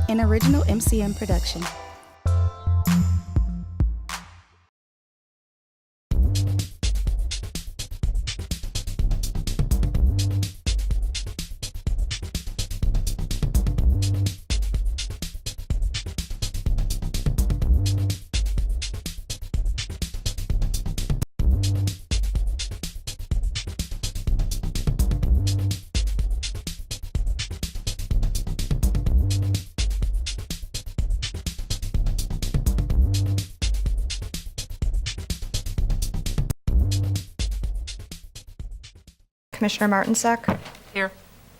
an original MCM production. Commissioner Martinsek. Here.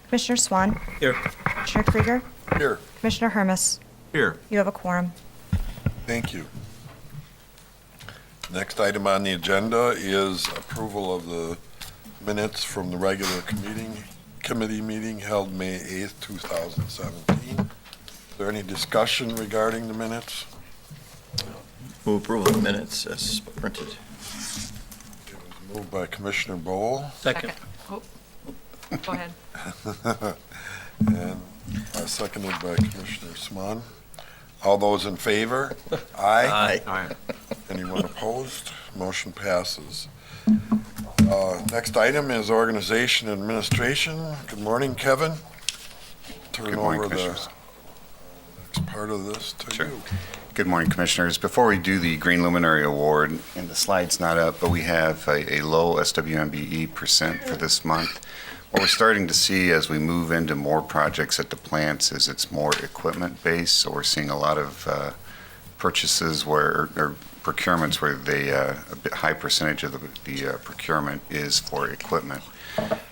Commissioner Swan. Here. Commissioner Krieger. Here. Commissioner Hermes. Here. You have a quorum. Thank you. Next item on the agenda is approval of the minutes from the regular committee meeting held May 8th, 2017. Is there any discussion regarding the minutes? Move approval of the minutes as printed. It was moved by Commissioner Bowl Second. Oh, go ahead. and seconded by Commissioner Swan. All those in favor? Aye. Aye. Anyone opposed? Motion passes. Next item is organization and administration. Good morning, Kevin. Turn Good morning, over the Commissioners. next part of this to Sure. you. Good morning, Commissioners. Before we do the Green Luminary Award, and the slide's not up, but we have a low SWMBE percent for this month. What we're starting to see as we move into more projects at the plants is it's more equipment-based, so we're seeing a lot of purchases or procurements where a bit high percentage of the procurement is for equipment,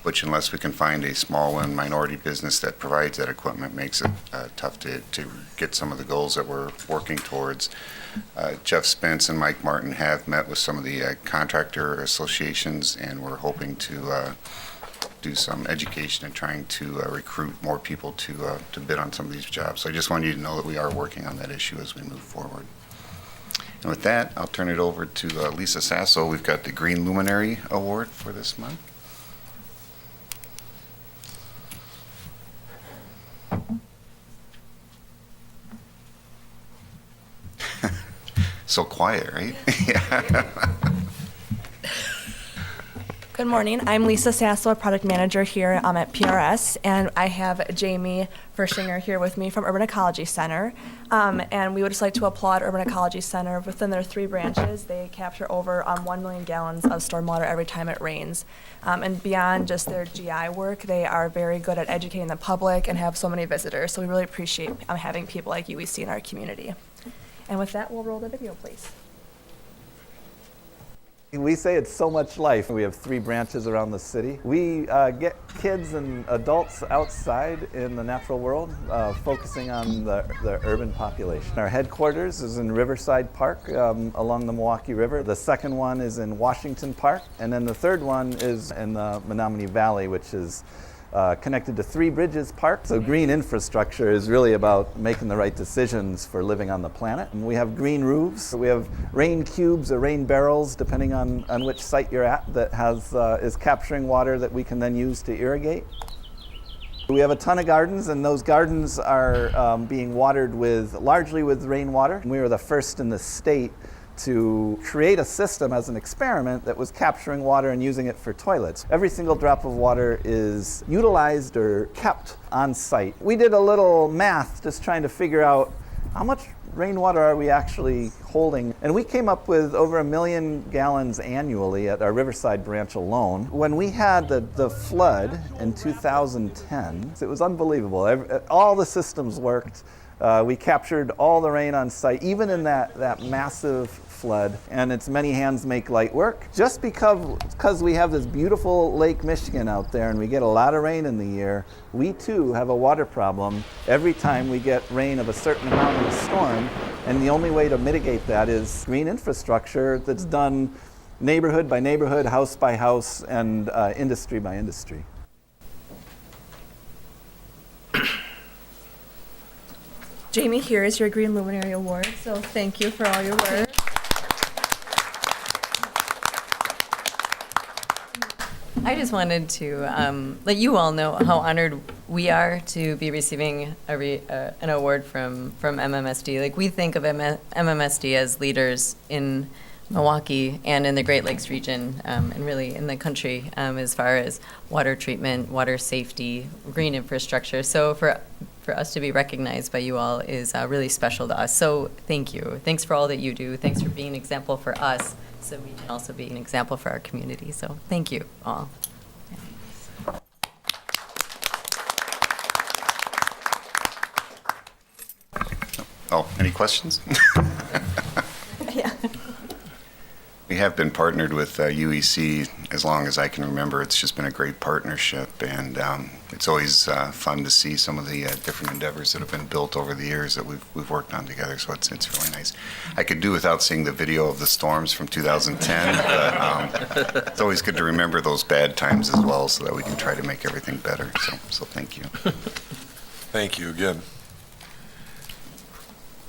which unless we can find a small and minority business that provides that equipment makes it tough to get some of the goals that we're working towards. Jeff Spence and Mike Martin have met with some of the contractor associations, and we're hoping to do some education and trying to recruit more people to bid on some of these jobs. So I just want you to know that we are working on that issue as we move forward. And with that, I'll turn it over to Lisa Sasso. We've got the Green Luminary Award for this month. So quiet, right? Yeah. Good morning. I'm Lisa Sasso, a product manager here at PRS, and I have Jamie Fershinger here with me from Urban Ecology Center. And we would just like to applaud Urban Ecology Center. Within their 3 branches, they capture over 1 million gallons of stormwater every time it rains. And beyond just their GI work, they are very good at educating the public and have so many visitors. So we really appreciate having people like UEC in our community. And with that, we'll roll the video, please. We say it's so much life. We have 3 branches around the city. We get kids and adults outside in the natural world, focusing on the urban population. Our headquarters is in Riverside Park along the Milwaukee River. The second one is in Washington Park. And then the third one is in the Menominee Valley, which is connected to Three Bridges Park. So green infrastructure is really about making the right decisions for living on the planet. And we have green roofs. We have rain cubes or rain barrels, depending on which site you're at, that is capturing water that we can then use to irrigate. We have a ton of gardens, and those gardens are being watered largely with rainwater. And we were the first in the state to create a system as an experiment that was capturing water and using it for toilets. Every single drop of water is utilized or kept on site. We did a little math just trying to figure out how much rainwater are we actually holding, and we came up with over 1 million gallons annually at our Riverside branch alone. When we had the flood in 2010, it was unbelievable. All the systems worked. We captured all the rain on site, even in that massive flood, and it's many hands make light work. Just because we have this beautiful Lake Michigan out there and we get a lot of rain in the year, we too have a water problem every time we get rain of a certain amount in a storm, and the only way to mitigate that is green infrastructure that's done neighborhood by neighborhood, house by house, and industry by industry. Jamie, here is your Green Luminary Award, so thank you for all your work. I just wanted to let you all know how honored we are to be receiving an award from MMSD. Like, we think of MMSD as leaders in Milwaukee and in the Great Lakes region, and really in the country, as far as water treatment, water safety, green infrastructure. So for us to be recognized by you all is really special to us. So thank you. Thanks for all that you do. Thanks for being an example for us, so we can also be an example for our community. So thank you all. Oh, any questions? Yeah. We have been partnered with UEC as long as I can remember. It's just been a great partnership, and it's always fun to see some of the different endeavors that have been built over the years that we've worked on together. So it's really nice. I could do without seeing the video of the storms from 2010, but it's always good to remember those bad times as well, so that we can try to make everything better. So thank you. Thank you again.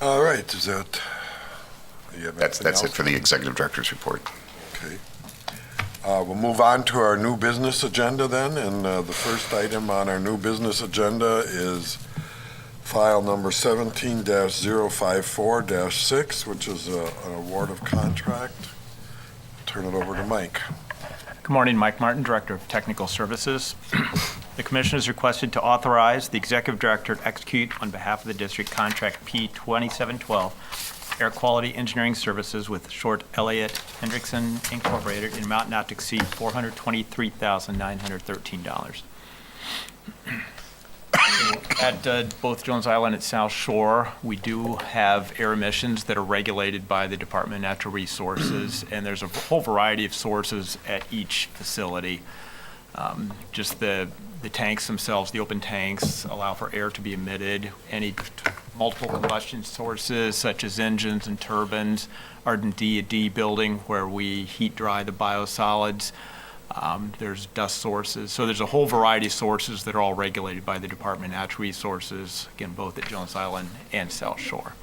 All right, is that? You have That's anything it else? for the executive director's report. Okay. We'll move on to our new business agenda then, and the first item on our new business agenda is file number 17-054-6, which is an award of contract. Turn it over to Mike. Good morning, Mike Martin, Director of Technical Services. The Commission is requested to authorize the Executive Director to execute on behalf of the District Contract P2712 Air Quality Engineering Services with Short Elliott Hendrickson Incorporated in amount not to exceed $423,913. At both Jones Island and South Shore, we do have air emissions that are regulated by the Department of Natural Resources, and there's a whole variety of sources at each facility. Just the tanks themselves, the open tanks, allow for air to be emitted. Any multiple combustion sources, such as engines and turbines, R&D building where we heat dry the biosolids. There's dust sources. So there's a whole variety of sources that are all regulated by the Department of Natural Resources, again, both at Jones Island and South Shore.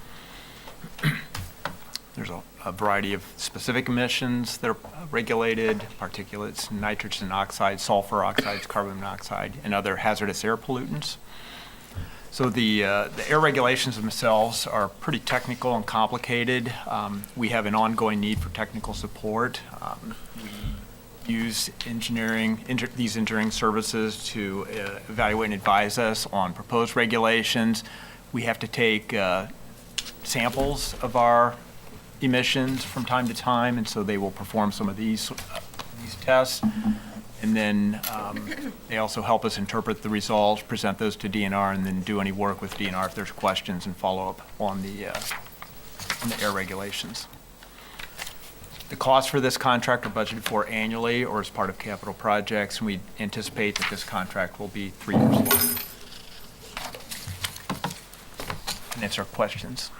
There's a variety of specific emissions that are regulated, particulates, nitrogen oxide, sulfur oxides, carbon monoxide, and other hazardous air pollutants. So the air regulations themselves are pretty technical and complicated. We have an ongoing need for technical support. We use these engineering services to evaluate and advise us on proposed regulations. We have to take samples of our emissions from time to time, and so they will perform some of these tests. And then they also help us interpret the results, present those to DNR, and then do any work with DNR if there's questions and follow up on the air regulations. The costs for this contract are budgeted for annually or as part of capital projects, and we anticipate that this contract will be 3 years long. And answer questions.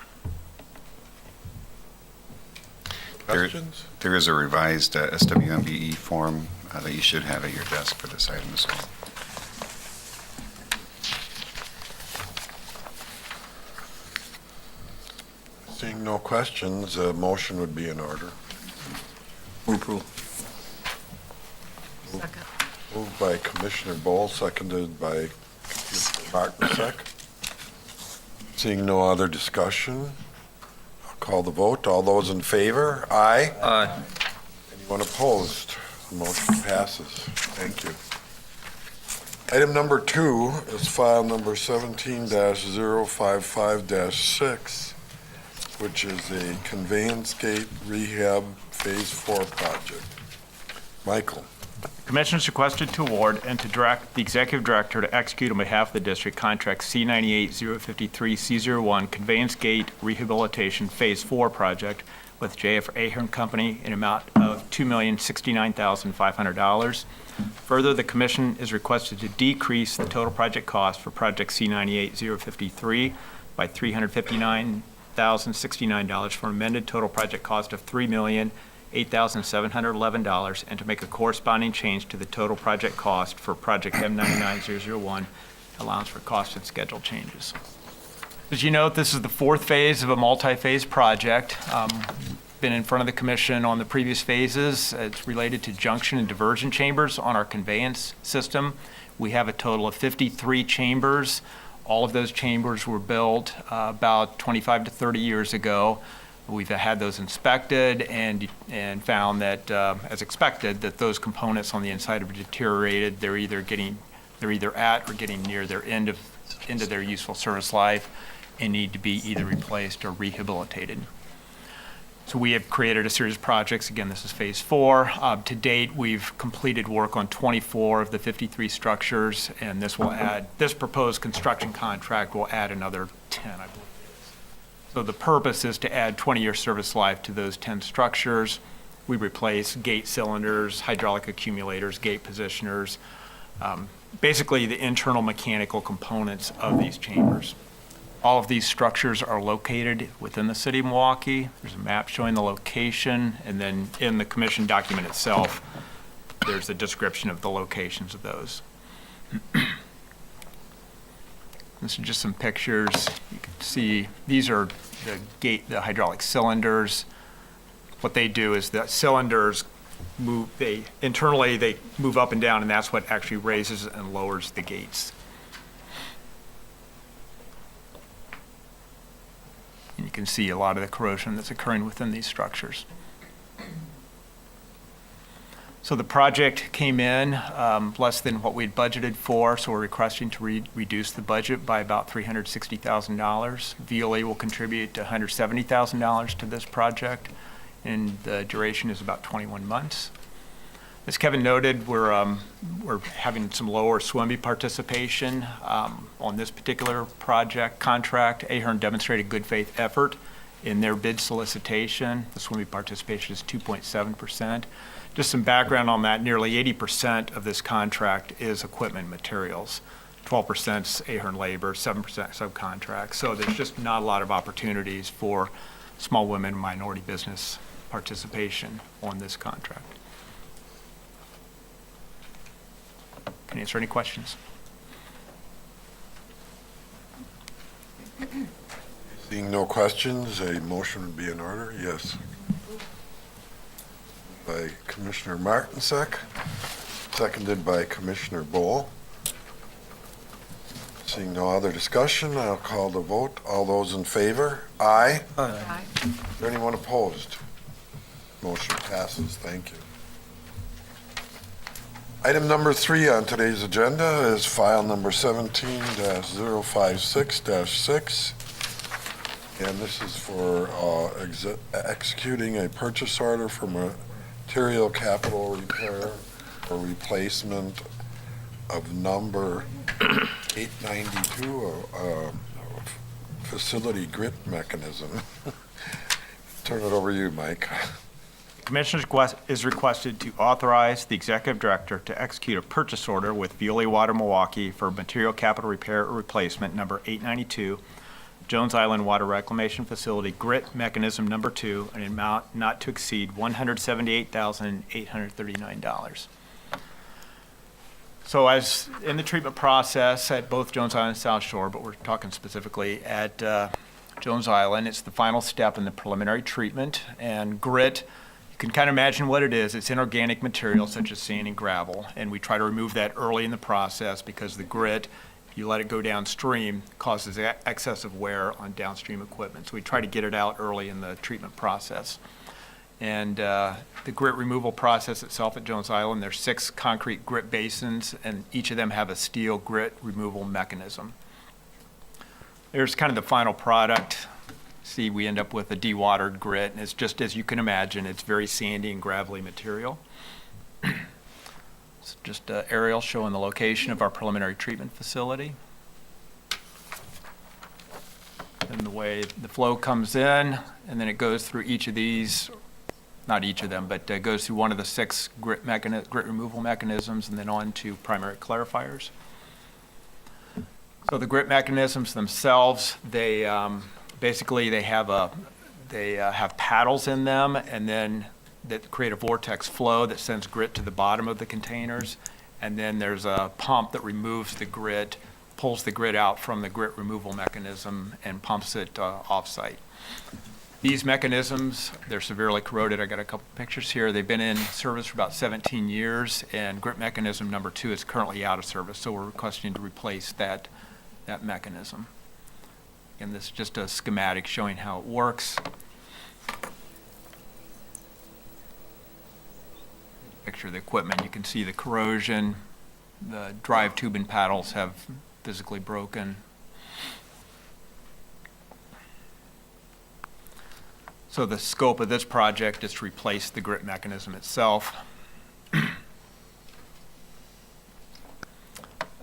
Questions? There is a revised SWMBE form that you should have at your desk for this item as well. Seeing no questions, a motion would be in order. Move approval. Second. Moved by Commissioner Bowl, seconded by Martinsek. Seeing no other discussion, I'll call the vote. All those in favor? Aye. Aye. Anyone opposed? The motion passes. Thank you. Item number 2 is file number 17-055-6, which is a Conveyance Gate Rehab Phase 4 project. Michael. Commissioners requested to award and to direct the Executive Director to execute on behalf of the District Contract C98-053-C01 Conveyance Gate Rehabilitation Phase 4 project with J.F. Ahern Company in amount of $2,069,500. Further, the Commission is requested to decrease the total project cost for Project C98-053 by $359,069 for an amended total project cost of $3,008,711 and to make a corresponding change to the total project cost for Project M99001 allowance for cost and schedule changes. As you note, this is the 4th phase of a multi-phase project. been in front of the commission on the previous phases. It's related to junction and diversion chambers on our conveyance system. We have a total of 53 chambers. All of those chambers were built about 25 to 30 years ago. We've had those inspected and found that, as expected, that those components on the inside have deteriorated. They're either at or getting near their end of their useful service life and need to be either replaced or rehabilitated. So we have created a series of projects. Again, this is phase 4. To date, we've completed work on 24 of the 53 structures, and this proposed construction contract will add another 10, I believe. So the purpose is to add 20-year service life to those 10 structures. We replace gate cylinders, hydraulic accumulators, gate positioners, basically the internal mechanical components of these chambers. All of these structures are located within the city of Milwaukee. There's a map showing the location, and then in the commission document itself, there's a description of the locations of those. This is just some pictures. You can see these are the hydraulic cylinders. What they do is the cylinders move, internally they move up and down, and that's what actually raises and lowers the gates. And you can see a lot of the corrosion that's occurring within these structures. So the project came in less than what we'd budgeted for, so we're requesting to reduce the budget by about $360,000. VOA will contribute to $170,000 to this project, and the duration is about 21 months. As Kevin noted, we're having some lower SWIMBY participation on this particular project contract. Ahern demonstrated good faith effort in their bid solicitation. The SWIMBY participation is 2.7%. Just some background on that, nearly 80% of this contract is equipment materials. 12% is Ahern labor, 7% subcontract. So there's just not a lot of opportunities for small women and minority business participation on this contract. Can I answer any questions? Seeing no questions, a motion would be in order. Yes. By Commissioner Martinsek, seconded by Commissioner Bowl. Seeing no other discussion, I'll call the vote. All those in favor? Aye. Aye. Is there anyone opposed? Motion passes. Thank you. Item number 3 on today's agenda is file number 17-056-6. And this is for executing a purchase order for material capital repair or replacement of number 892, facility grit mechanism. Turn it over to you, Mike. Commissioner's is requested to authorize the executive director to execute a purchase order with Veolia Water Milwaukee for material capital repair or replacement number 892, Jones Island Water Reclamation Facility Grit Mechanism number 2, an amount not to exceed $178,839. So as in the treatment process at both Jones Island and South Shore, but we're talking specifically at Jones Island, it's the final step in the preliminary treatment, and grit, you can kind of imagine what it is. It's inorganic material such as sand and gravel, and we try to remove that early in the process because the grit, if you let it go downstream, causes excessive wear on downstream equipment. So we try to get it out early in the treatment process. And the grit removal process itself at Jones Island, there's 6 concrete grit basins, and each of them have a steel grit removal mechanism. There's kind of the final product. See, we end up with a dewatered grit, and it's just as you can imagine, it's very sandy and gravelly material. It's just an aerial showing the location of our preliminary treatment facility. And the way the flow comes in, and then it goes through each of these, not each of them, but goes through one of the 6 grit removal mechanisms and then on to primary clarifiers. So the grit mechanisms themselves, they basically they have paddles in them, and then that create a vortex flow that sends grit to the bottom of the containers, and then there's a pump that removes the grit, pulls the grit out from the grit removal mechanism, and pumps it off-site. These mechanisms, they're severely corroded. I got a couple pictures here. They've been in service for about 17 years, and grip mechanism number 2 is currently out of service, so we're requesting to replace that mechanism. And this is just a schematic showing how it works. Picture of the equipment. You can see the corrosion. The drive tube and paddles have physically broken. So the scope of this project is to replace the grip mechanism itself.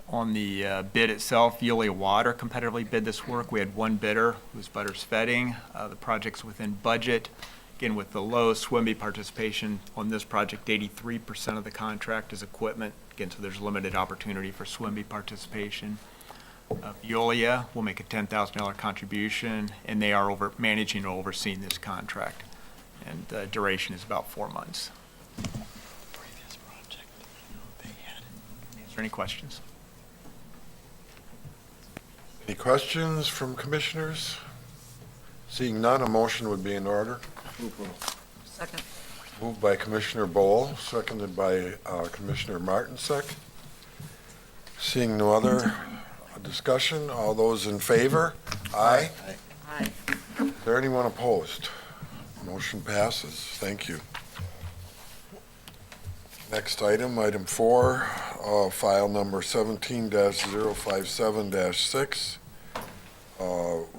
On the bid itself, Veolia Water competitively bid this work. We had one bidder, who's Butters Fetting. The project's within budget. Again, with the low SWIMBY participation on this project, 83% of the contract is equipment. Again, so there's limited opportunity for SWIMBY participation. Veolia will make a $10,000 contribution, and they are managing and overseeing this contract. And the duration is about 4 months. Answer any questions? Any questions from commissioners? Seeing none, a motion would be in order. Second. Moved by Commissioner Bowl, seconded by Commissioner Martinsek. Seeing no other discussion, all those in favor? Aye. Aye. Is there anyone opposed? Motion passes. Thank you. Next item, item 4, file number 17-057-6,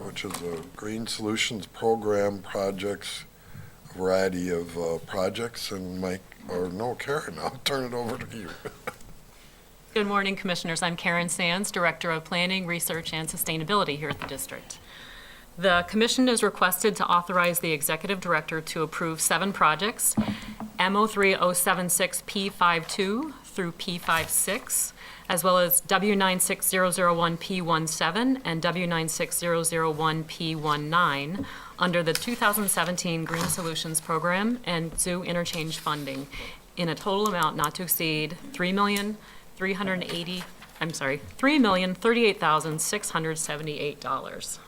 which is a Green Solutions Program projects, a variety of projects. And Karen, I'll turn it over to you. Good morning, Commissioners. I'm Karen Sands, Director of Planning, Research, and Sustainability here at the district. The Commission is requested to authorize the Executive Director to approve 7 projects, M03076P52 through P56, as well as W96001P17 and W96001P19 under the 2017 Green Solutions Program and Zoo Interchange funding in a total amount not to exceed $3,038,678.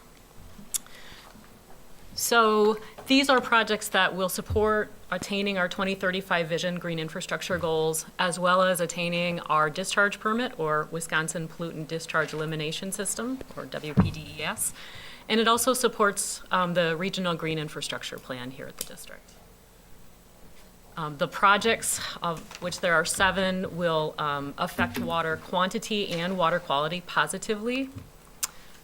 So these are projects that will support attaining our 2035 Vision Green Infrastructure goals, as well as attaining our discharge permit, or Wisconsin Pollutant Discharge Elimination System, or WPDES. And it also supports the Regional Green Infrastructure Plan here at the district. The projects, of which there are 7, will affect water quantity and water quality positively.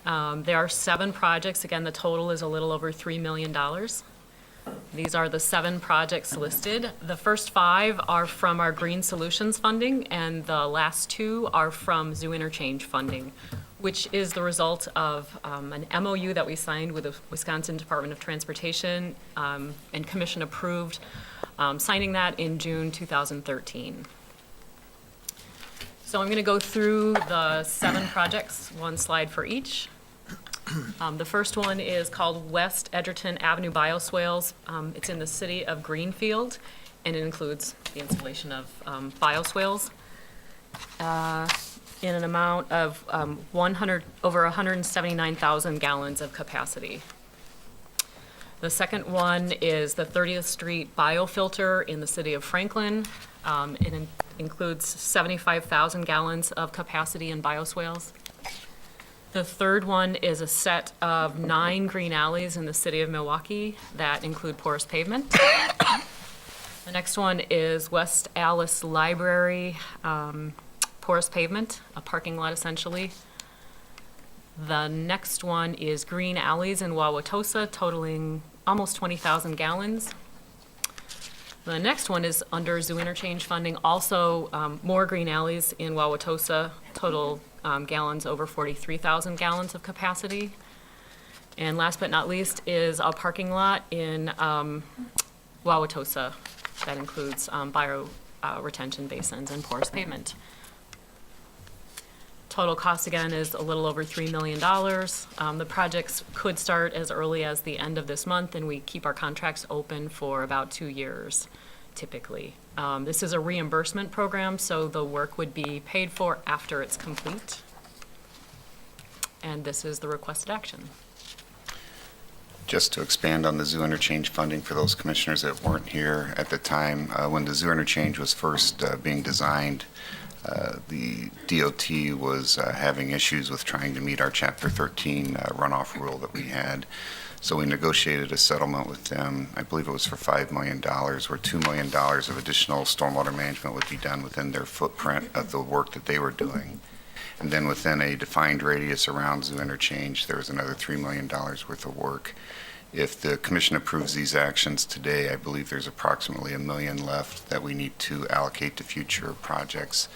There are 7 projects. Again, the total is a little over $3 million. These are the 7 projects listed. The first 5 are from our Green Solutions funding, and the last 2 are from Zoo Interchange funding, which is the result of an MOU that we signed with the Wisconsin Department of Transportation and Commission approved, signing that in June 2013. So I'm going to go through the 7 projects, one slide for each. The first one is called West Edgerton Avenue Bioswales. It's in the city of Greenfield, and it includes the installation of bioswales in an amount of over 179,000 gallons of capacity. The second one is the 30th Street biofilter in the city of Franklin. It includes 75,000 gallons of capacity in bioswales. The third one is a set of 9 green alleys in the city of Milwaukee that include porous pavement. The next one is West Alice Library, porous pavement, a parking lot essentially. The next one is green alleys in Wauwatosa, totaling almost 20,000 gallons. The next one is under Zoo Interchange funding, also more green alleys in Wauwatosa, total gallons over 43,000 gallons of capacity. And last but not least is a parking lot in Wauwatosa that includes retention basins and porous pavement. Total cost again is a little over $3 million. The projects could start as early as the end of this month, and we keep our contracts open for about 2 years typically. This is a reimbursement program, so the work would be paid for after it's complete. And this is the requested action. Just to expand on the zoo interchange funding for those commissioners that weren't here at the time, when the zoo interchange was first being designed, the DOT was having issues with trying to meet our Chapter 13 runoff rule that we had. So we negotiated a settlement with them. I believe it was for $5 million, where $2 million of additional stormwater management would be done within their footprint of the work that they were doing. And then within a defined radius around zoo interchange, there was another $3 million worth of work. If the commission approves these actions today, I believe there's approximately $1 million left that we need to allocate to future projects.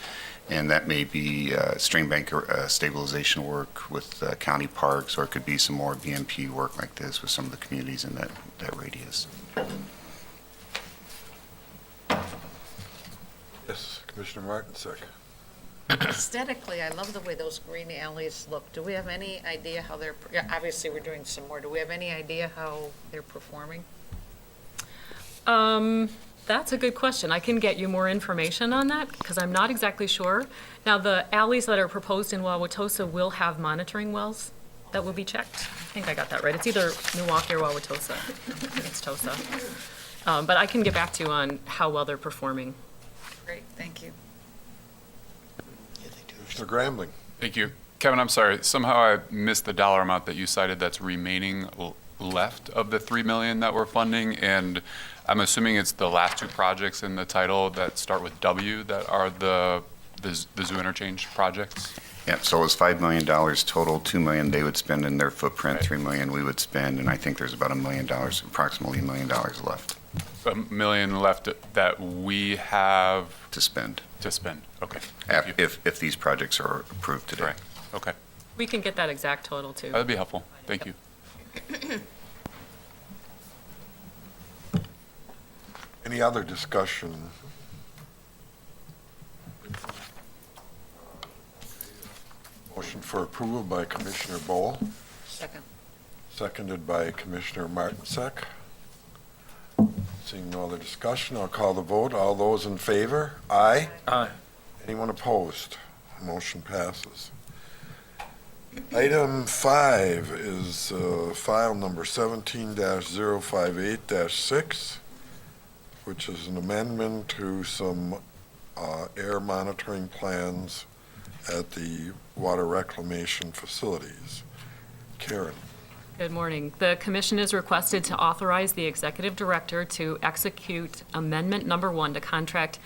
And that may be stream bank stabilization work with county parks, or it could be some more BMP work like this with some of the communities in that radius. Yes, Commissioner Martinsek. Aesthetically, I love the way those green alleys look. Do we have any idea how they're, yeah, obviously, we're doing some more. Do we have any idea how they're performing? That's a good question. I can get you more information on that because I'm not exactly sure. Now, the alleys that are proposed in Wauwatosa will have monitoring wells that will be checked. I think I got that right. It's either Milwaukee or Wauwatosa. I think it's Tosa. But I can get back to you on how well they're performing. Great, thank you. Commissioner Grambling. Thank you. Kevin, I'm sorry. Somehow I missed the dollar amount that you cited that's remaining left of the $3 million that we're funding, and I'm assuming it's the last two projects in the title that start with W that are the zoo interchange projects? Yeah, so it was $5 million total, $2 million they would spend in their footprint, Right. $3 million we would spend, and I think there's about $1 million, approximately $1 million left $1 million left that we have to spend, to spend. Okay. Thank you. if these projects are approved today. Right. Okay. We can get that exact total too. That'd be helpful. Thank you. Any other discussion? Motion for approval by Commissioner Bowl, Second. seconded by Commissioner Martinsek. Seeing no other discussion, I'll call the vote. All those in favor? Aye. Aye. Anyone opposed? Motion passes. Item 5 is file number 17-058-6, which is an amendment to some air monitoring plans at the water reclamation facilities. Karen. Good morning. The commission is requested to authorize the executive director to execute amendment number 1 to contract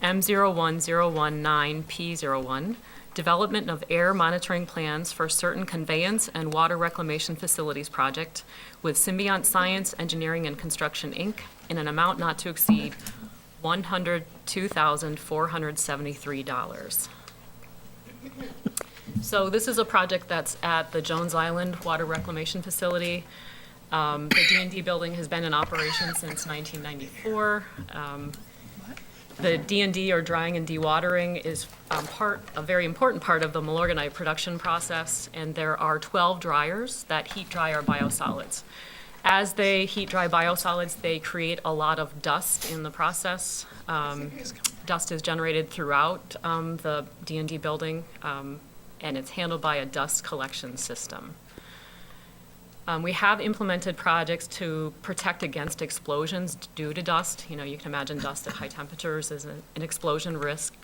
M01019P01, development of air monitoring plans for certain conveyance and water reclamation facilities project with Symbiont Science, Engineering, and Construction, Inc. in an amount not to exceed $102,473. So this is a project that's at the Jones Island Water Reclamation Facility. The D&D building has been in operation since 1994. The D&D, or drying and dewatering, is a very important part of the Milorganite production process, and there are 12 dryers that heat dry our biosolids. As they heat dry biosolids, they create a lot of dust in the process. Dust is generated throughout the D&D building, and it's handled by a dust collection system. We have implemented projects to protect against explosions due to dust. You know, you can imagine dust at high temperatures is an explosion risk.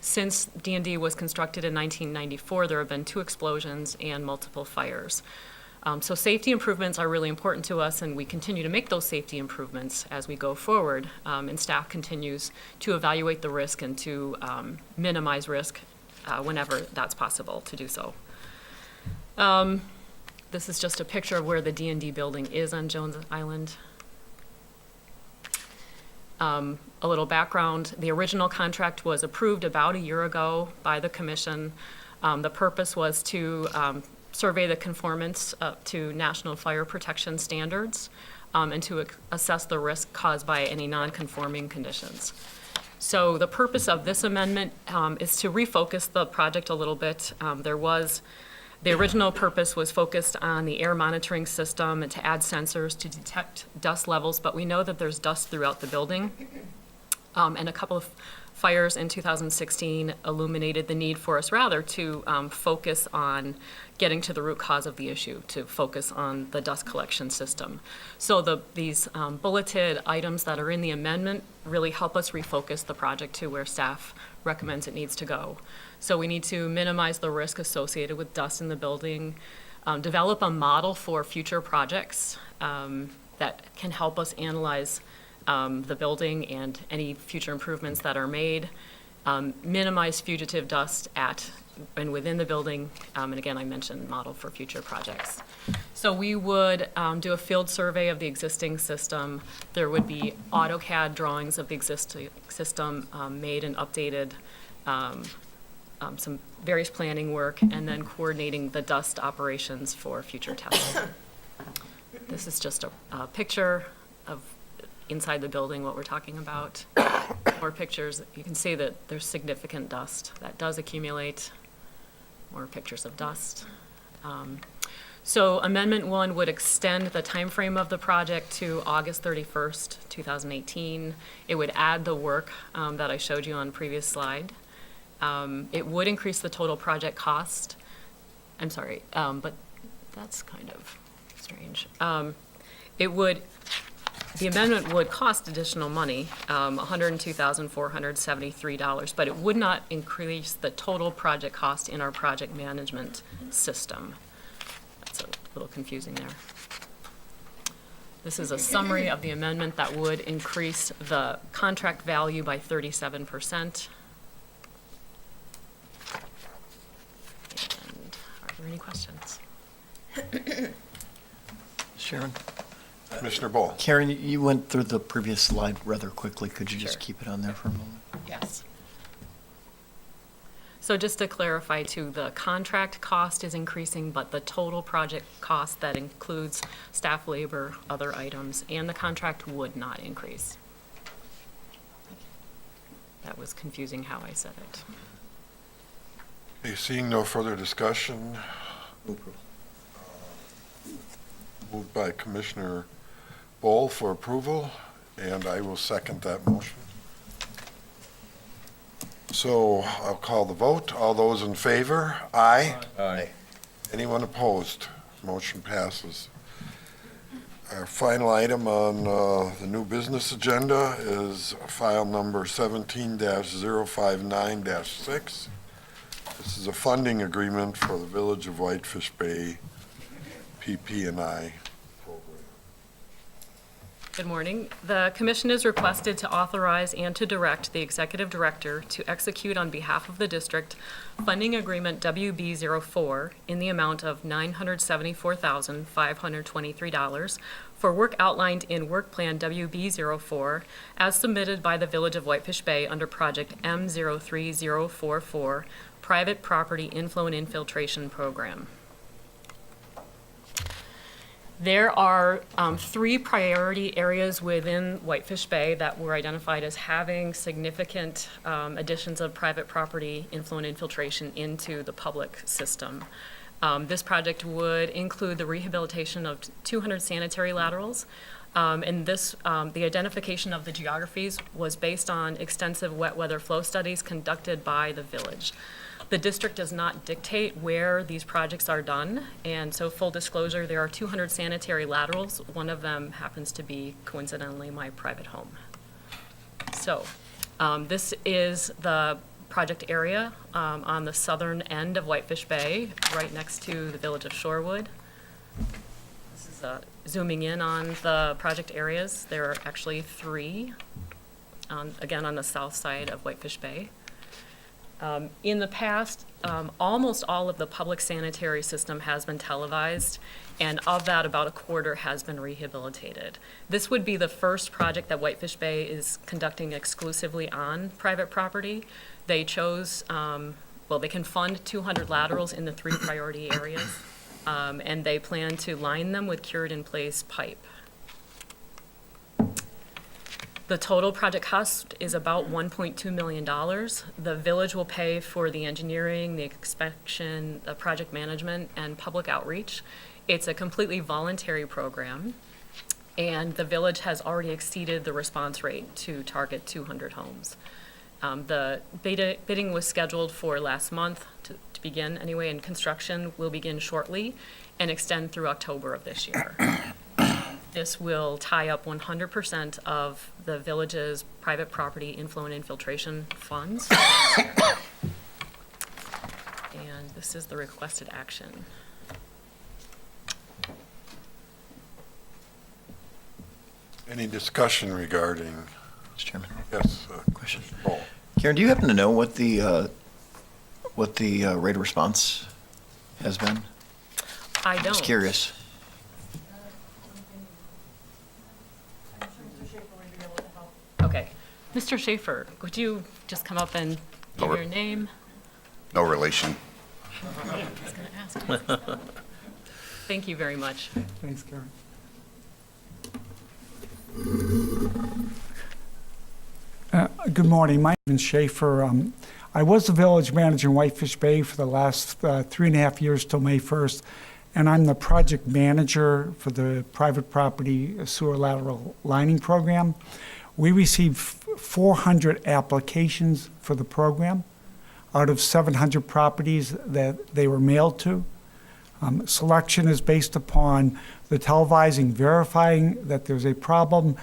Since D&D was constructed in 1994, there have been 2 explosions and multiple fires. So safety improvements are really important to us, and we continue to make those safety improvements as we go forward. And staff continues to evaluate the risk and to minimize risk whenever that's possible to do so. This is just a picture of where the D&D building is on Jones Island. A little background, the original contract was approved about a year ago by the commission. The purpose was to survey the conformance to national fire protection standards and to assess the risk caused by any non-conforming conditions. So the purpose of this amendment is to refocus the project a little bit. The original purpose was focused on the air monitoring system and to add sensors to detect dust levels, but we know that there's dust throughout the building. And a couple of fires in 2016 illuminated the need for us rather to focus on getting to the root cause of the issue, to focus on the dust collection system. So these bulleted items that are in the amendment really help us refocus the project to where staff recommends it needs to go. So we need to minimize the risk associated with dust in the building, develop a model for future projects that can help us analyze the building and any future improvements that are made, minimize fugitive dust at and within the building, and again, I mentioned model for future projects. So we would do a field survey of the existing system. There would be AutoCAD drawings of the existing system made and updated, some various planning work, and then coordinating the dust operations for future testing. This is just a picture of inside the building, what we're talking about. More pictures. You can see that there's significant dust that does accumulate. More pictures of dust. So Amendment 1 would extend the timeframe of the project to August 31st, 2018. It would add the work that I showed you on the previous slide. It would increase the total project cost. I'm sorry, but that's kind of strange. The amendment would cost additional money, $102,473, but it would not increase the total project cost in our project management system. That's a little confusing there. This is a summary of the amendment that would increase the contract value by 37%. And are there any questions? Sharon? Commissioner Bowl. Karen, you went through the previous slide rather quickly. Could you just Sure. keep it on there for a moment? Yes. So just to clarify too, the contract cost is increasing, but the total project cost that includes staff labor, other items, and the contract would not increase. That was confusing how I said it. Okay, seeing no further discussion, moved by Commissioner Bowl for approval, and I will second that motion. So I'll call the vote. All those in favor? Aye. Aye. Anyone opposed? Motion passes. Our final item on the new business agenda is file number 17-059-6. This is a funding agreement for the Village of Whitefish Bay PP&I program. Good morning. The commission is requested to authorize and to direct the executive director to execute on behalf of the district funding agreement WB04 in the amount of $974,523 for work outlined in Work Plan WB04 as submitted by the Village of Whitefish Bay under Project M03044, Private Property Inflow and Infiltration Program. There are 3 priority areas within Whitefish Bay that were identified as having significant additions of private property inflow and infiltration into the public system. This project would include the rehabilitation of 200 sanitary laterals. And this, the identification of the geographies was based on extensive wet weather flow studies conducted by the village. The district does not dictate where these projects are done, and so full disclosure, there are 200 sanitary laterals. One of them happens to be coincidentally my private home. So this is the project area on the southern end of Whitefish Bay, right next to the village of Shorewood. This is zooming in on the project areas. There are actually 3, again on the south side of Whitefish Bay. In the past, almost all of the public sanitary system has been televised, and of that, about a quarter has been rehabilitated. This would be the first project that Whitefish Bay is conducting exclusively on private property. They chose, well, they can fund 200 laterals in the 3 priority areas, and they plan to line them with cured-in-place pipe. The total project cost is about $1.2 million. The village will pay for the engineering, the inspection, the project management, and public outreach. It's a completely voluntary program, and the village has already exceeded the response rate to target 200 homes. The bidding was scheduled for last month to begin anyway, and construction will begin shortly and extend through October of this year. This will tie up 100% of the village's private property inflow and infiltration funds. And this is the requested action. Any discussion regarding, Mr. Chairman, yes, question. Ball? Karen, do you happen to know what the rate of response has been? I don't. Just curious. Okay. Mr. Schaefer, would you just come up and give Over. your name? No relation. I was going to ask. Thank you very much. Thanks, Karen. Good morning. My name is Schaefer. I was the village manager in Whitefish Bay for the last 3.5 years till May 1st, and I'm the project manager for the private property sewer lateral lining program. We received 400 applications for the program out of 700 properties that they were mailed to. Selection is based upon the televising verifying that there's a problem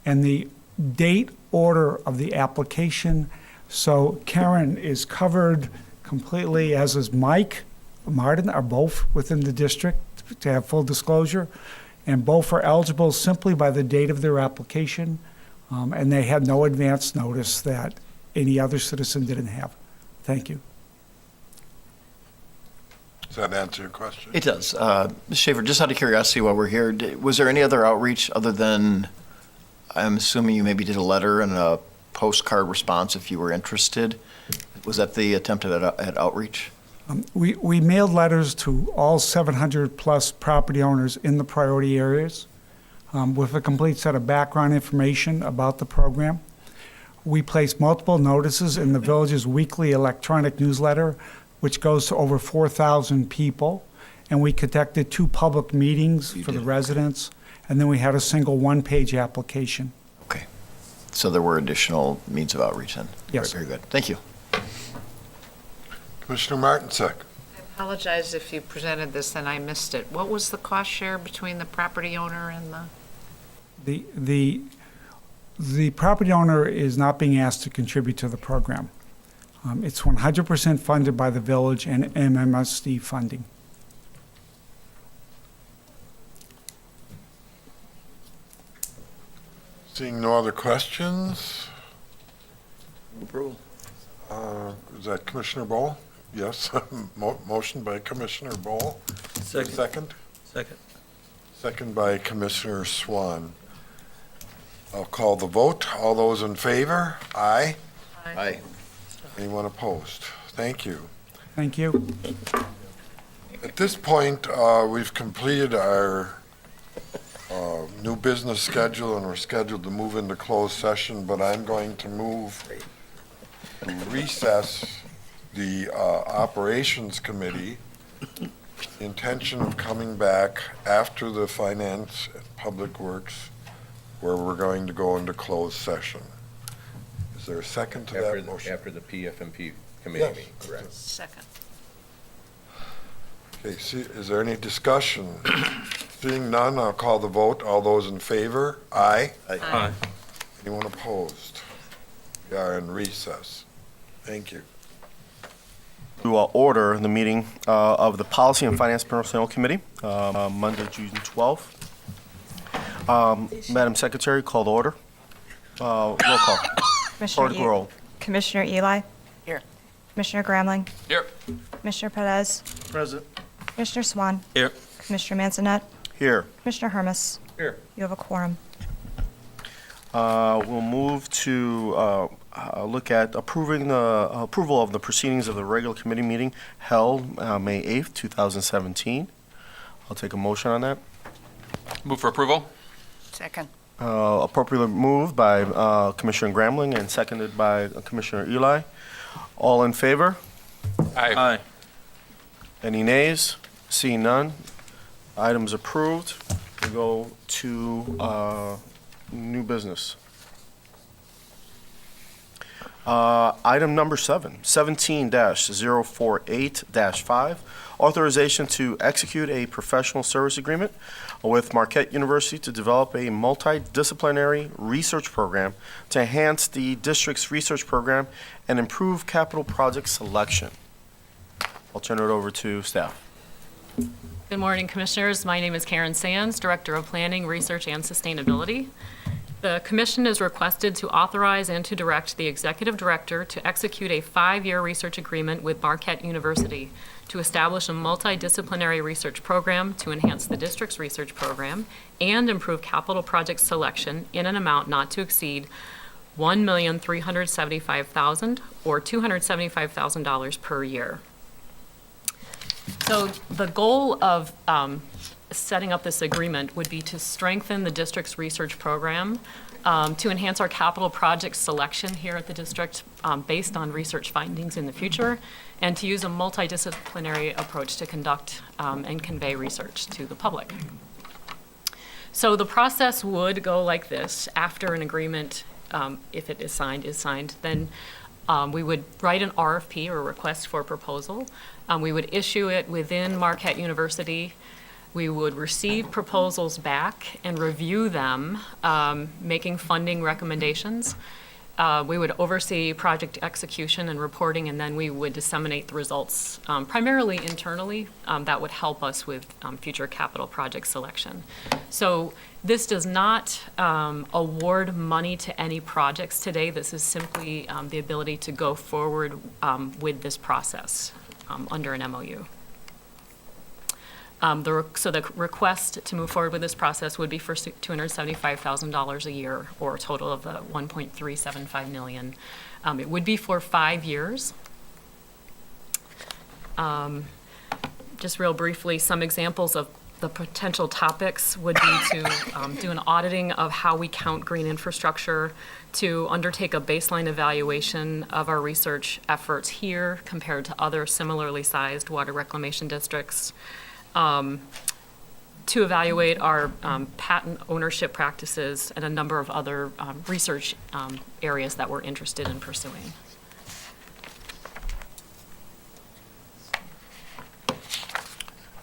and the date order of the application. So Karen is covered completely, as is Mike, Martin, are both within the district to have full disclosure. And both are eligible simply by the date of their application. And they had no advance notice that any other citizen didn't have. Thank you. Does that answer your question? It does. Ms. Schaefer, just out of curiosity while we're here, was there any other outreach other than, I'm assuming you maybe did a letter and a postcard response if you were interested? Was that the attempt at outreach? We mailed letters to all 700-plus property owners in the priority areas with a complete set of background information about the program. We placed multiple notices in the village's weekly electronic newsletter, which goes to over 4,000 people. And we conducted 2 public meetings for the residents, and then we had a single one-page application. Okay. So there were additional means of outreach then? Yes. Very good. Thank you. Commissioner Martinsek. I apologize if you presented this and I missed it. What was the cost share between the property owner and the? The property owner is not being asked to contribute to the program. It's 100% funded by the village and MMSD funding. Seeing no other questions, Approval. is that Commissioner Bowl? Yes. Motion by Commissioner Bowl. Second? Second. Second by Commissioner Swan. I'll call the vote. All those in favor? Aye. Aye. Anyone opposed? Thank you. Thank you. At this point, we've completed our new business schedule, and we're scheduled to move into closed session, but I'm going to move to recess the Operations Committee, the intention of coming back after the Finance and Public Works, where we're going to go into closed session. Is there a second to that motion? After the PFMP committee Yes. meeting, correct? Second. Okay, is there any discussion? Seeing none, I'll call the vote. All those in favor? Aye. Aye. Anyone opposed? We are in recess. Thank you. To order the meeting of the Policy and Finance Personnel Committee, Monday, June 12th. Madam Secretary, call to order. Roll call. Commissioner Eli? Here. Commissioner Gramling? Here. Commissioner Perez? Present. Commissioner Swan? Here. Commissioner Mansonet? Here. Commissioner Hermes? Here. You have a quorum. We'll move to look at approving the approval of the proceedings of the regular committee meeting held May 8th, 2017. I'll take a motion on that. Move for approval? Second. Appropriately moved by Commissioner Gramling and seconded by Commissioner Eli. All in favor? Aye. Any nays? Seeing none, items approved. We go to new business. Item number 17-048-5, authorization to execute a professional service agreement with Marquette University to develop a multidisciplinary research program to enhance the district's research program and improve capital project selection. I'll turn it over to staff. Good morning, Commissioners. My name is Karen Sands, Director of Planning, Research, and Sustainability. The Commission is requested to authorize and to direct the Executive Director to execute a 5-year research agreement with Marquette University to establish a multidisciplinary research program to enhance the district's research program and improve capital project selection in an amount not to exceed $1,375,000 or $275,000 per year. So the goal of setting up this agreement would be to strengthen the district's research program, to enhance our capital project selection here at the district based on research findings in the future, and to use a multidisciplinary approach to conduct and convey research to the public. So the process would go like this. After an agreement, if it is signed, then we would write an RFP, or request for proposal. We would issue it within Marquette University. We would receive proposals back and review them, making funding recommendations. We would oversee project execution and reporting, and then we would disseminate the results primarily internally. That would help us with future capital project selection. So this does not award money to any projects today. This is simply the ability to go forward with this process under an MOU. So the request to move forward with this process would be for $275,000 a year, or a total of $1.375 million. It would be for 5 years. Just real briefly, some examples of the potential topics would be to do an auditing of how we count green infrastructure, to undertake a baseline evaluation of our research efforts here compared to other similarly sized water reclamation districts, to evaluate our patent ownership practices and a number of other research areas that we're interested in pursuing.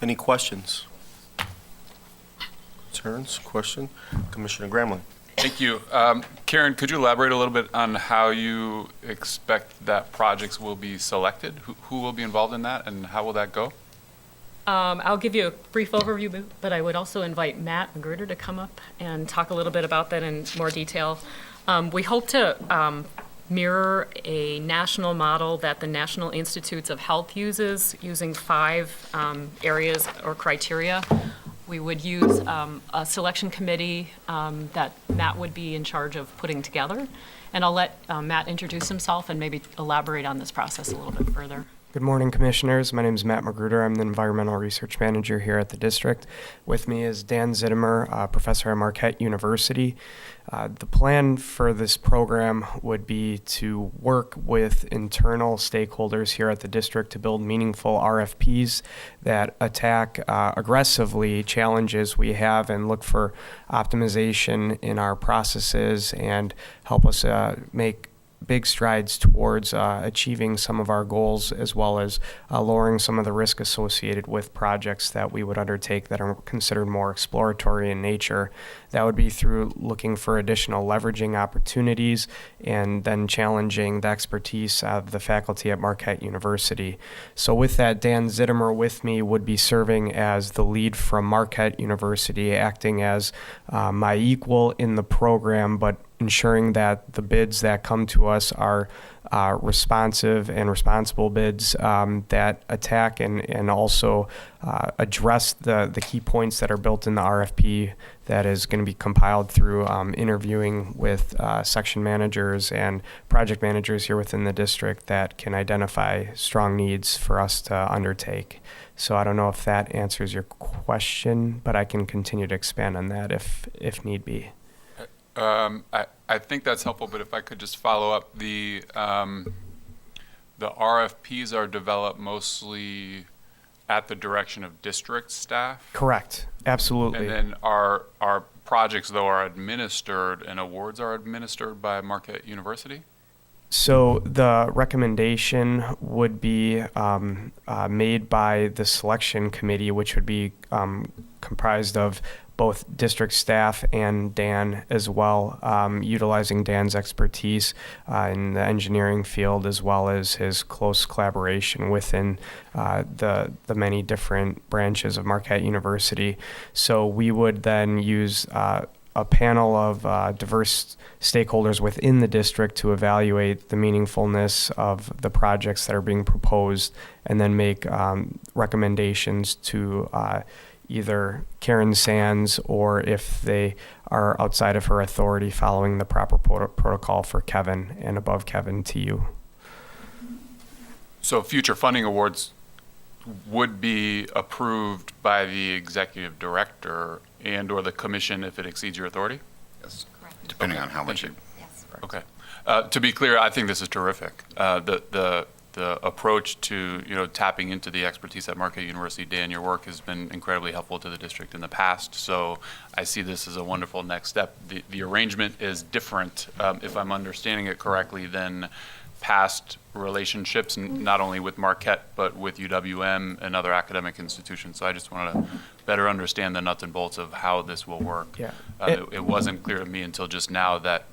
Any questions? Concerns? Question? Commissioner Gramling. Thank you. Karen, could you elaborate a little bit on how you expect that projects will be selected? Who will be involved in that, and how will that go? I'll give you a brief overview, but I would also invite Matt Magruder to come up and talk a little bit about that in more detail. We hope to mirror a national model that the National Institutes of Health uses, using 5 areas or criteria. We would use a selection committee that Matt would be in charge of putting together. And I'll let Matt introduce himself and maybe elaborate on this process a little bit further. Good morning, Commissioners. My name is Matt Magruder. I'm the Environmental Research Manager here at the district. With me is Dan Zittimer, professor at Marquette University. The plan for this program would be to work with internal stakeholders here at the district to build meaningful RFPs that attack aggressively challenges we have and look for optimization in our processes and help us make big strides towards achieving some of our goals, as well as lowering some of the risk associated with projects that we would undertake that are considered more exploratory in nature. That would be through looking for additional leveraging opportunities and then challenging the expertise of the faculty at Marquette University. So with that, Dan Zittimer with me would be serving as the lead from Marquette University, acting as my equal in the program, but ensuring that the bids that come to us are responsive and responsible bids that attack and also address the key points that are built in the RFP that is going to be compiled through interviewing with section managers and project managers here within the district that can identify strong needs for us to undertake. So I don't know if that answers your question, but I can continue to expand on that if need be. I think that's helpful, but if I could just follow up, the RFPs are developed mostly at the direction of district staff? Correct, absolutely. And then our projects, though, are administered and awards are administered by Marquette University? So the recommendation would be made by the selection committee, which would be comprised of both district staff and Dan as well, utilizing Dan's expertise in the engineering field as well as his close collaboration within the many different branches of Marquette University. So we would then use a panel of diverse stakeholders within the district to evaluate the meaningfulness of the projects that are being proposed and then make recommendations to either Karen Sands or, if they are outside of her authority, following the proper protocol for Kevin and above Kevin to you. So future funding awards would be approved by the executive director and or the commission if it exceeds your authority? Yes, depending on how much it. Okay. To be clear, I think this is terrific. The approach to tapping into the expertise at Marquette University, Dan, your work has been incredibly helpful to the district in the past. So I see this as a wonderful next step. The arrangement is different, if I'm understanding it correctly, than past relationships, not only with Marquette, but with UWM and other academic institutions. So I just wanted to better understand the nuts and bolts of how this will work. Yeah. It wasn't clear to me until just now that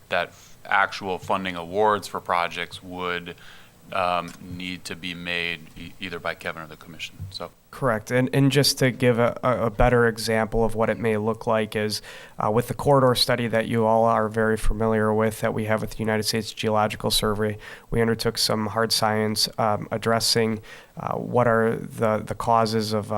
actual funding awards for projects would need to be made either by Kevin or the commission. So. Correct. And just to give a better example of what it may look like is with the corridor study that you all are very familiar with that we have with the United States Geological Survey, we undertook some hard science addressing what are the causes of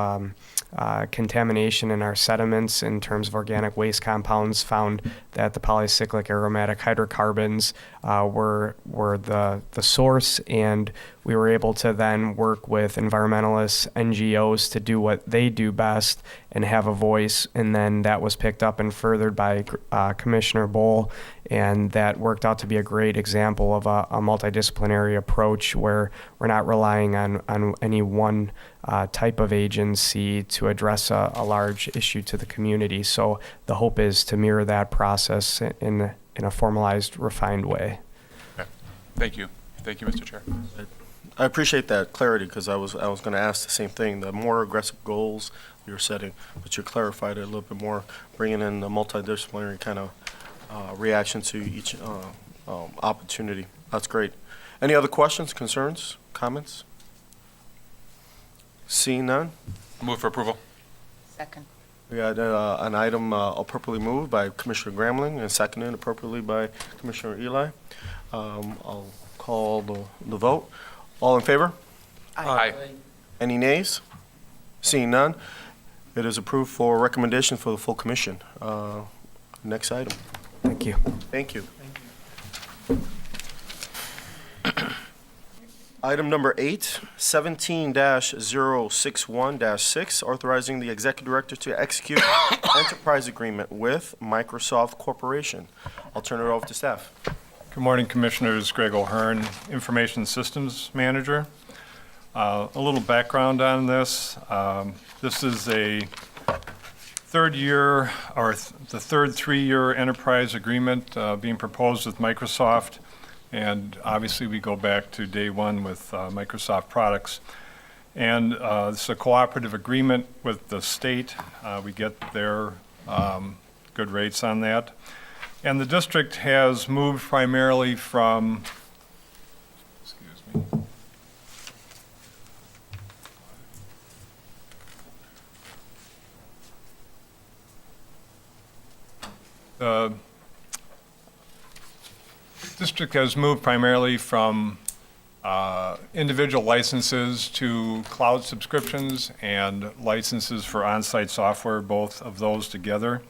contamination in our sediments in terms of organic waste compounds. Found that the polycyclic aromatic hydrocarbons were the source, and we were able to then work with environmentalists, NGOs to do what they do best and have a voice. And then that was picked up and furthered by Commissioner Bowl, and that worked out to be a great example of a multidisciplinary approach where we're not relying on any one type of agency to address a large issue to the community. So the hope is to mirror that process in a formalized, refined way. Okay. Thank you. Thank you, Mr. Chair. I appreciate that clarity, because I was going to ask the same thing. The more aggressive goals you're setting, but you clarified it a little bit more, bringing in the multidisciplinary kind of reaction to each opportunity. That's great. Any other questions, concerns, comments? Seeing none, Move for approval. Second. we got an item appropriately moved by Commissioner Gramling and seconded appropriately by Commissioner Eli. I'll call the vote. All in favor? Aye. Any nays? Seeing none, it is approved for recommendation for the full commission. Next item. Thank you. Thank you. Item number 8, 17-061-6, authorizing the executive director to execute enterprise agreement with Microsoft Corporation. I'll turn it over to staff. Good morning, Commissioners. Greg O'Hearn, Information Systems Manager. A little background on this. This is a third 3-year enterprise agreement being proposed with Microsoft. And obviously, we go back to day one with Microsoft products. And it's a cooperative agreement with the state. We get their good rates on that. And the district has moved primarily from, the district has moved primarily from individual licenses to cloud subscriptions and licenses for on-site software, both of those together.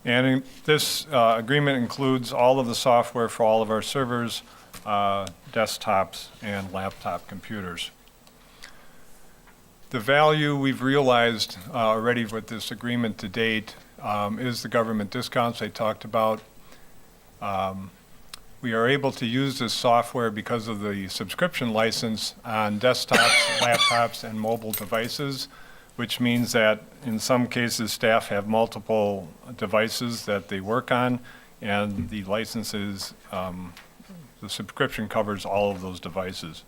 And this agreement includes all of the software for all of our servers, desktops, and laptop computers. The value we've realized already with this agreement to date is the government discounts I talked about. We are able to use this software because of the subscription license on desktops, laptops, and mobile devices, which means that in some cases staff have multiple devices that they work on, and the licenses the subscription covers all of those devices.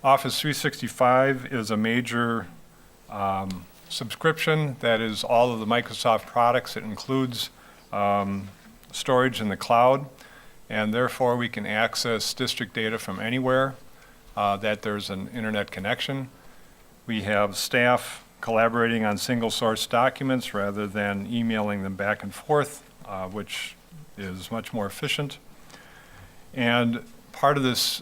Office 365 is a major subscription that is all of the Microsoft products. It includes storage in the cloud, and therefore we can access district data from anywhere that there's an internet connection. We have staff collaborating on single source documents rather than emailing them back and forth, which is much more efficient. And part of this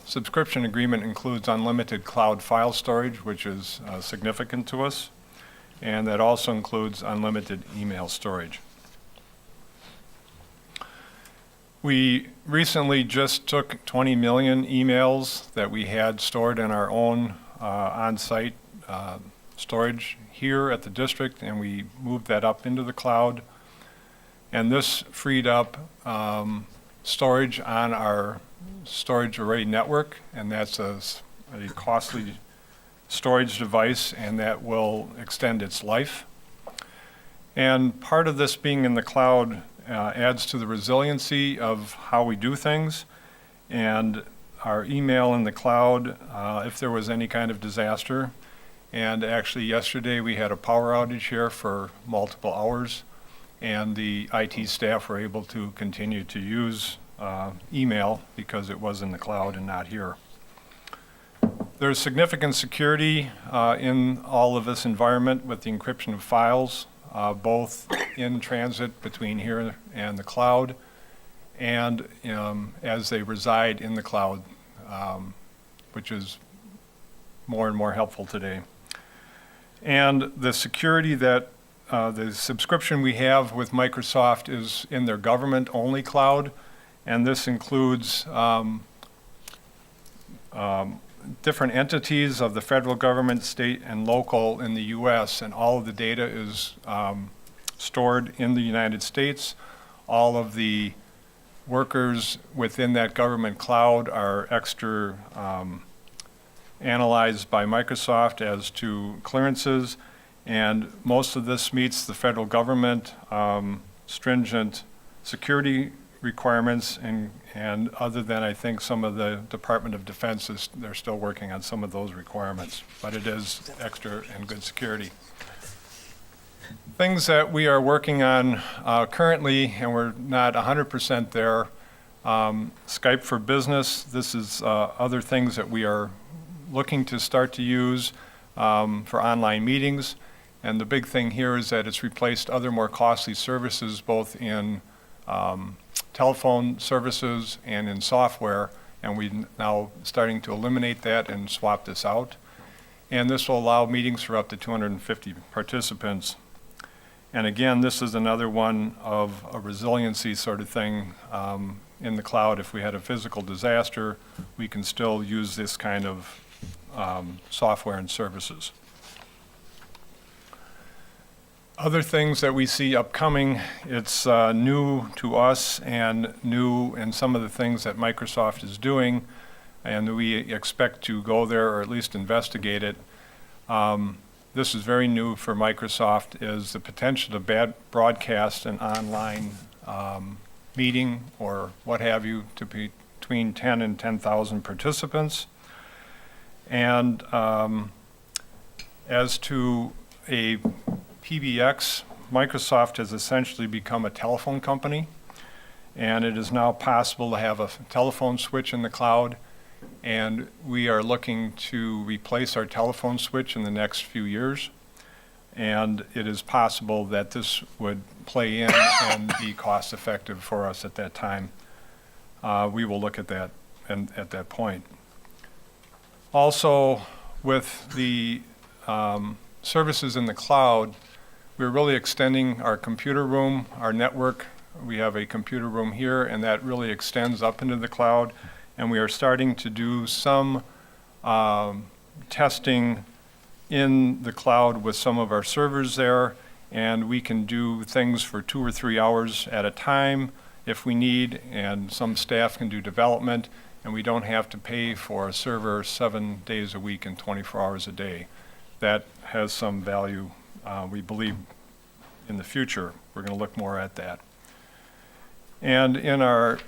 subscription agreement includes unlimited cloud file storage, which is significant to us. And that also includes unlimited email storage. We recently just took 20 million emails that we had stored in our own on-site storage here at the district, and we moved that up into the cloud. And this freed up storage on our storage array network, and that's a costly storage device, and that will extend its life. And part of this being in the cloud adds to the resiliency of how we do things, and our email in the cloud if there was any kind of disaster. And actually yesterday we had a power outage here for multiple hours, and the IT staff were able to continue to use email because it was in the cloud and not here. There's significant security in all of this environment with the encryption of files, both in transit between here and the cloud, and as they reside in the cloud, which is more and more helpful today. And the security that the subscription we have with Microsoft is in their government-only cloud, and this includes different entities of the federal government, state, and local in the U.S., and all of the data is stored in the United States. All of the workers within that government cloud are extra analyzed by Microsoft as to clearances, and most of this meets the federal government stringent security requirements, and other than I think some of the Department of Defense, they're still working on some of those requirements, but it is extra and good security. Things that we are working on currently, and we're not 100% there, Skype for Business. This is other things that we are looking to start to use for online meetings, and the big thing here is that it's replaced other more costly services both in telephone services and in software, and we're now starting to eliminate that and swap this out. And this will allow meetings for up to 250 participants. And again, this is another one of a resiliency sort of thing in the cloud. If we had a physical disaster, we can still use this kind of software and services. Other things that we see upcoming, it's new to us and new in some of the things that Microsoft is doing, and we expect to go there or at least investigate it. This is very new for Microsoft, is the potential to broadcast an online meeting or what have you to between 10 and 10,000 participants. And as to a PBX, Microsoft has essentially become a telephone company, and it is now possible to have a telephone switch in the cloud, and we are looking to replace our telephone switch in the next few years, and it is possible that this would play in and be cost effective for us at that time. We will look at that and at that point. Also, with the services in the cloud, we're really extending our computer room, our network. We have a computer room here, and that really extends up into the cloud. And we are starting to do some testing in the cloud with some of our servers there, and we can do things for 2 or 3 hours at a time if we need, and some staff can do development, and we don't have to pay for a server 7 days a week and 24 hours a day. That has some value, we believe, in the future. We're going to look more at that. And in our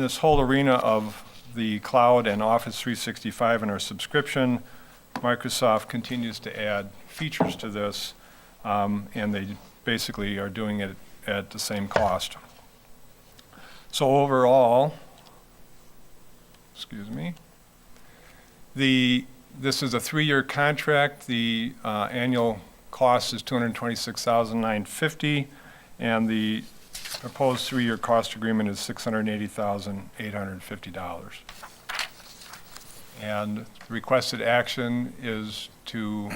this whole arena of the cloud and Office 365 and our subscription, Microsoft continues to add features to this, and they basically are doing it at the same cost. So overall, excuse me, this is a 3-year contract. The annual cost is $226,950, and the proposed 3-year cost agreement is $680,850. And the requested action is to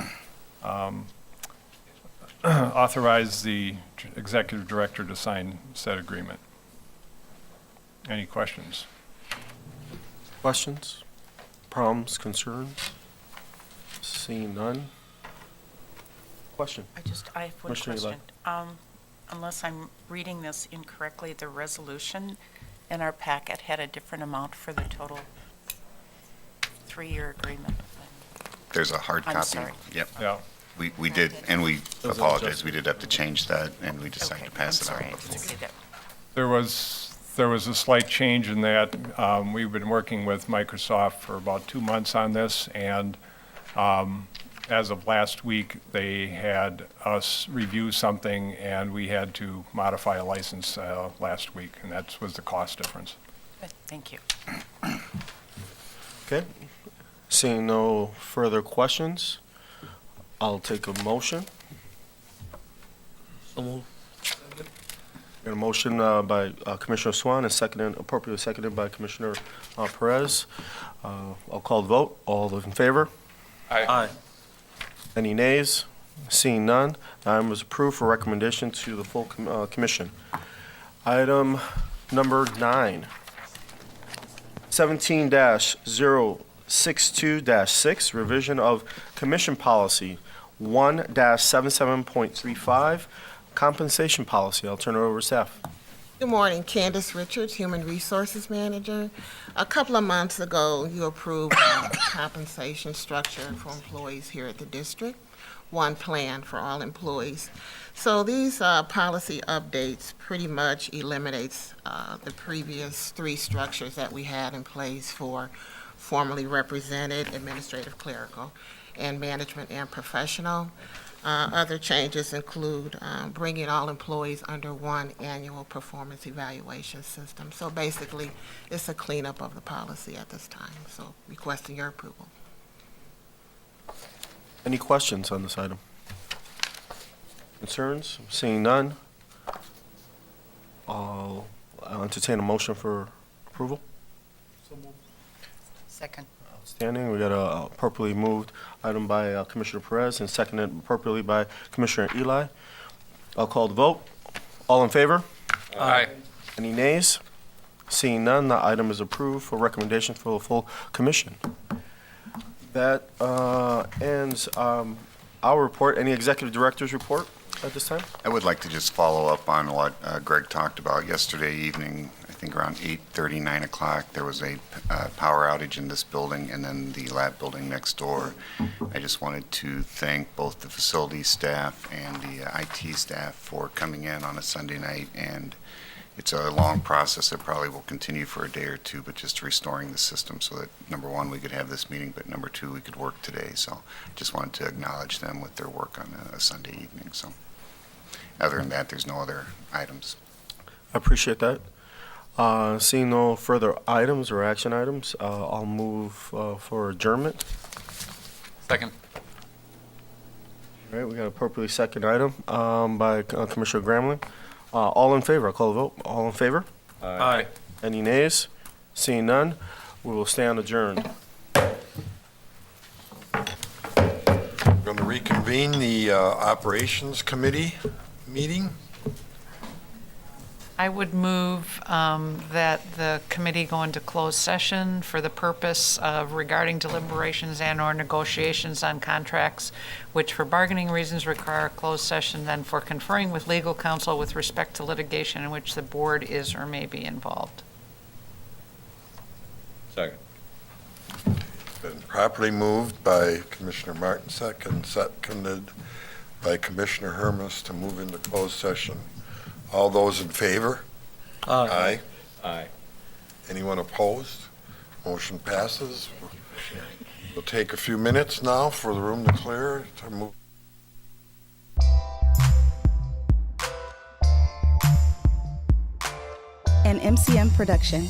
authorize the executive director to sign said agreement. Any questions? Questions? Problems? Concerns? Seeing none? Question? I have one Commissioner Eli. question. Unless I'm reading this incorrectly, the resolution in our packet had a different amount for the total 3-year agreement. There's a hard copy. I'm sorry. Yep. Yeah. We did, and we Those are apologize, adjustments. we did have to change that, and we decided to pass it I'm on sorry, I before. didn't see that. There was a slight change in that. We've been working with Microsoft for about 2 months on this, and as of last week, they had us review something, and we had to modify a license last week, and that was the cost difference. Good, thank you. Okay. Seeing no further questions, I'll take a motion. Got a motion by Commissioner Swan and appropriately seconded by Commissioner Perez. I'll call the vote. All those in favor? Aye. Any nays? Seeing none, the item is approved for recommendation to the full commission. Item number 9, 17-062-6, revision of commission policy 1-77.35, compensation policy. I'll turn it over to staff. Good morning, Candace Richards, Human Resources Manager. A couple of months ago, you approved a compensation structure for employees here at the district, one plan for all employees. So these policy updates pretty much eliminates the previous 3 structures that we had in place for formally represented, administrative, clerical, and management and professional. Other changes include bringing all employees under one annual performance evaluation system. So basically, it's a cleanup of the policy at this time, so requesting your approval. Any questions on this item? Concerns? Seeing none, I'll entertain a motion for approval. Second. Outstanding. We got a appropriately moved item by Commissioner Perez and seconded appropriately by Commissioner Eli. I'll call the vote. All in favor? Aye. Any nays? Seeing none, the item is approved for recommendation for the full commission. That ends our report. Any executive director's report at this time? I would like to just follow up on what Greg talked about yesterday evening. I think around 8:30, 9 o'clock, there was a power outage in this building and then the lab building next door. I just wanted to thank both the facility staff and the IT staff for coming in on a Sunday night, and it's a long process that probably will continue for a day or two, but just restoring the system so that, number one, we could have this meeting, but number two, we could work today. So I just wanted to acknowledge them with their work on a Sunday evening. So other than that, there's no other items. I appreciate that. Seeing no further items or action items, I'll move for adjournment. Second. All right, we got appropriately second item by Commissioner Gramling. All in favor? I'll call the vote. All in favor? Aye. Any nays? Seeing none, we will stand adjourned. We're going to reconvene the Operations Committee meeting. I would move that the committee go into closed session for the purpose of regarding deliberations and/or negotiations on contracts which for bargaining reasons require a closed session, then for conferring with legal counsel with respect to litigation in which the board is or may be involved. Second. Been properly moved by Commissioner Martin, seconded by Commissioner Hermes to move into closed session. All those in favor? Aye. Aye. Anyone opposed? Motion passes. We'll take a few minutes now for the room to clear to move. An MCM production.